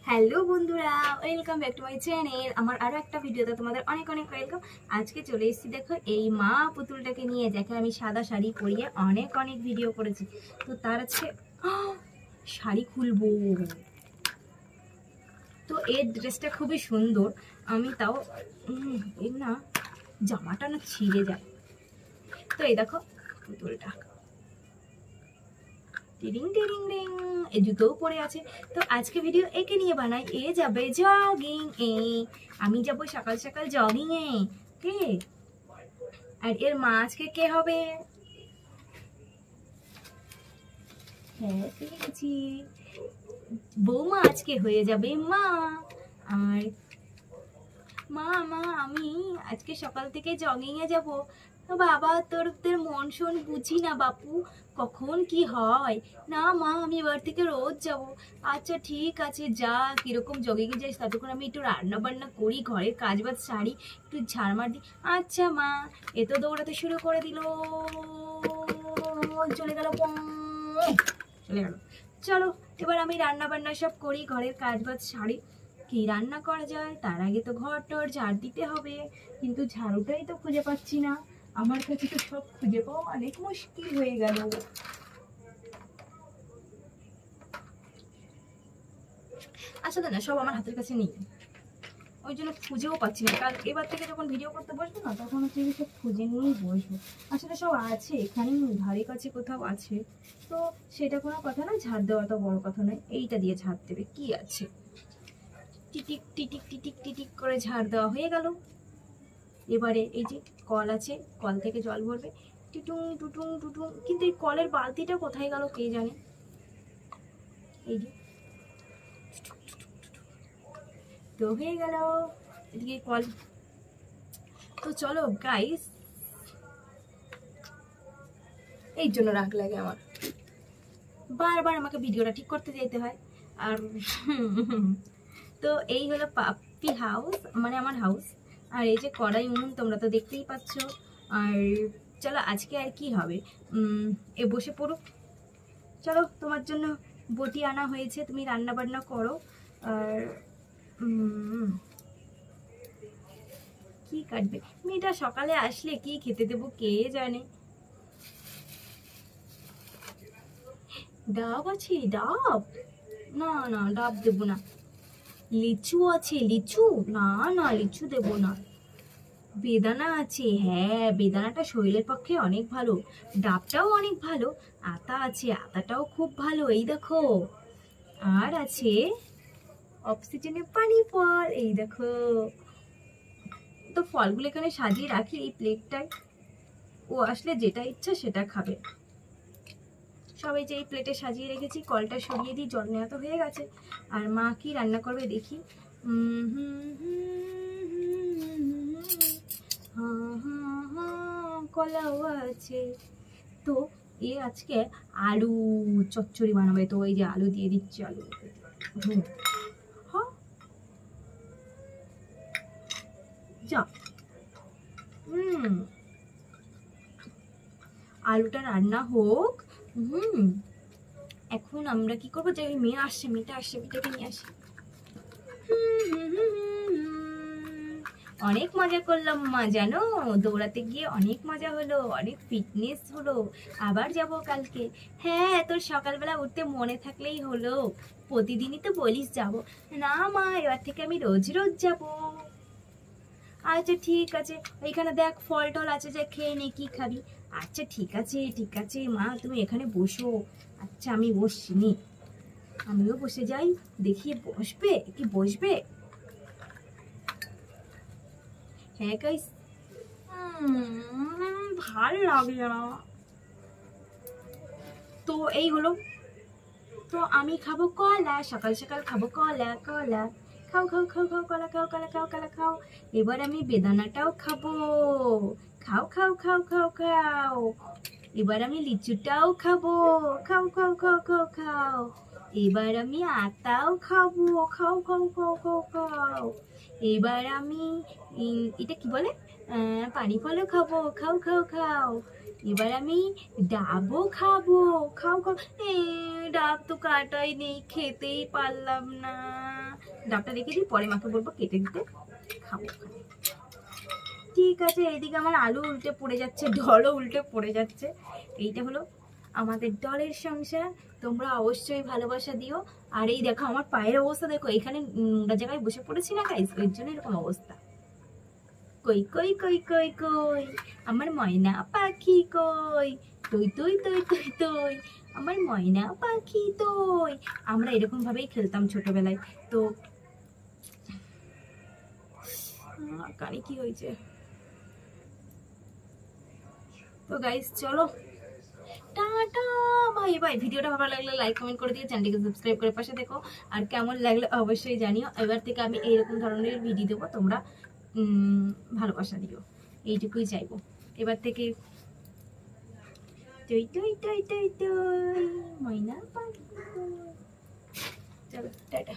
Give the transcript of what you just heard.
Hello বন্ধুরা, welcome back to my channel. আমার আরো একটা ভিডিওতে তোমাদের অনেক অনেক ওয়েলকাম। আজকে চলে এসেছি দেখো এই মা পুতুলটাকে নিয়ে, যাকে আমি সাদা শাড়ি পরিয়ে অনেক অনেক ভিডিও করেছি। তো তার আছে শাড়ি খুলবো। তো এর ড্রেসটা খুবই সুন্দর। আমি তাও এর না জামাটা না ছিঁড়ে যায়। তো এই দেখো পুতুলটা, টিরিং টিরিং রিং, এ জুতোও পরে আছে। তো আজকে ভিডিও একে নিয়ে বানাই। এ যাবে জগিং এ, আমি যাব সকাল সকাল জগিং এ। কে আর এর মা আজকে কে হবে? হ্যাঁ পেয়েছি, বৌমা আজকে হয়ে যাবে মা। আর মা মা আমি আজকে সকাল থেকে জগিং এ যাব। বাবা তোদের মন শোন বুঝি না বাপু, কখন কি হয়। না মা আমি এবার থেকে রোজ যাব। আচ্ছা ঠিক আছে যা, কিরকম জগিং এ যাস ততক্ষণ আমি একটু রান্না বান্না করি, ঘরের কাজ বাজ সারি, একটু ঝাড়মার দিই। আচ্ছা মা। এ তো দৌড়াতে শুরু করে দিল, চলে গেল, চলে গেল। চলো এবার আমি রান্না বান্না সব করি, ঘরের কাজ বাজ সারি। কি রান্না করা যায় তার আগে তো ঘর টর ঝাড় দিতে হবে, কিন্তু ঝাড়ুটাই তো খুঁজে পাচ্ছি না। আমার কাছে তো সব খুঁজে পাওয়া অনেক মুশকিল হয়ে গেল। আসলে না সব আমার হাতের কাছে নেই, ওই জন্য খুঁজেও পাচ্ছি না। কাল এবার থেকে যখন ভিডিও করতে বসবো না, তখন হচ্ছে সব খুঁজে নিয়েই বসবো। আসলে সব আছে এখানেই, ধারে কাছে কোথাও আছে। তো সেটা কোনো কথা না, ঝাড় দেওয়া তো বড় কথা নয়। এইটা দিয়ে ঝাড় দেবে কি আছে, টিটিক টিটিক টিটিক টিটিক করে ঝাড় দেওয়া হয়ে গেল। এবারে এই যে কল আছে, কল থেকে জল ভরবে, টুটুং টুটুং টুটুং। কিন্তু এই কলের বালতিটা কোথায় গেল কে জানে। এই যে তো হয়ে গেল এদিকে কল। তো চলো গাইস, এই জন্য রাগ লাগে আমার, বারবার আমাকে ভিডিওটা ঠিক করতে যেতে হয়। আর তো এই হলো পাপ্পি হাউস, মানে আমার হাউস। আর এই যে কড়াই উনুন তোমরা তো দেখতেই পাচ্ছ। আর চলো আজকে আর কি হবে, এ বসে পড়ো। চলো তোমার জন্য বটি আনা হয়েছে, তুমি রান্না বান্না করো। আর কি কাটবে মেয়েটা, সকালে আসলে কি খেতে দেবো কে জানে। ডাব আছে, ডাব না না ডাব দেবো না। লিচু আছে, লিচু না না লিচু দেবো না। বেদানা আছে, হ্যাঁ বেদানাটা শরীরের পক্ষে অনেক ভালো, ডাবটাও অনেক ভালো। আতা আছে, আতাটাও খুব ভালো, এই দেখো। আর আছে অক্সিজেনের পানি ফল, এই দেখো। তো ফলগুলো এখানে সাজিয়ে রাখি এই প্লেটটায়, ও আসলে যেটা ইচ্ছা সেটা খাবে। সবাই যে এই প্লেটে সাজিয়ে রেখেছি, কলটা সরিয়ে দিই, জল নেওয়া তো হয়ে গেছে। আর মা কি রান্না করবে দেখি। কলাও আছে। তো এ আজকে আলু চচ্চড়ি বানাবে, তো এই যে আলু দিয়ে দিচ্ছি, আলু যা। আলুটা রান্না হোক। এখন আমরা কি করবো, যে মেয়ে আসছে, মেয়েটা আসছে, মেয়েটাকে নিয়ে আসি। অনেক মজা করলাম মা জানো, দৌড়াতে গিয়ে অনেক মজা হলো, অনেক ফিটনেস হলো। আবার যাব কালকে। হ্যাঁ তোর সকালবেলা উঠতে মনে থাকলেই হলো, প্রতিদিনই তো বলিস যাব। না মা এবার থেকে আমি রোজ রোজ যাব। আচ্ছা ঠিক আছে, ওইখানে দেখ ফল টল আছে, যে খেয়ে নে, কি খাবি। আচ্ছা ঠিক আছে ঠিক আছে মা, তুমি এখানে বসো। আচ্ছা আমি বসছি নি, আমিও বসে যাই, দেখি বসবে কি বসবে। হ্যাঁ গাইস, ভাল লাগলো না। তো এই হলো, তো আমি খাবো কলা, সকাল সকাল খাবো কলা। কলা খাও খাও খাও খাও, কলা খাও, কলা খাও, কলা খাও। এবার আমি বেদানাটাও খাবো, খাও খাও খাও খাও খাও। এবার আমি লিচুটাও খাবো, খাও খাও খাও খাও খাও। এবার আমি আতাও খাবো, খাও খাও খাও খাও খাও। এবার আমি এটা কি বলে, পানি ফলও খাবো, খাও খাও খাও। এবার আমি ডাবও খাবো, খাও খাও। ডাব তো কাটাই নেই, খেতেই পারলাম না। ডাবটা রেখে দিই, পরে মাকে বলবো কেটে দিতে, খাবো। ঠিক আছে, এদিকে আমার আলু উল্টে পড়ে যাচ্ছে, ডলও উল্টে পড়ে যাচ্ছে। এইটা হলো আমাদের ডলের সংসার। তোমরা অবশ্যই ভালোবাসা দিও। আর এই দেখো আমার পায়ের অবস্থা দেখো, এখানে নোংরা জায়গায় বসে পড়েছি না গাইস, ওই জন্য এরকম অবস্থা। কই কই কই কই কই আমার ময়না পাখি কই, তুই তুই তুই তুই তুই আমার ময়না পাখি তুই। আমরা এরকম ভাবেই খেলতাম ছোটবেলায়। তো কানে কি হয়েছে? তো গাইস চলো টাটা, বাই বাই। ভিডিওটা ভালো লাগলে লাইক কমেন্ট করে দিও, চ্যানেলটিকে সাবস্ক্রাইব করে পাশে দেখো। আর কেমন লাগলে অবশ্যই জানিও। এবার থেকে আমি এইরকম ধরনের ভিডিও দেবো, তোমরা ভালোবাসা দিও, এইটুকুই চাইবো এবার থেকে। টই টই টই টই টই ময়না পাখি। চলো টাটা।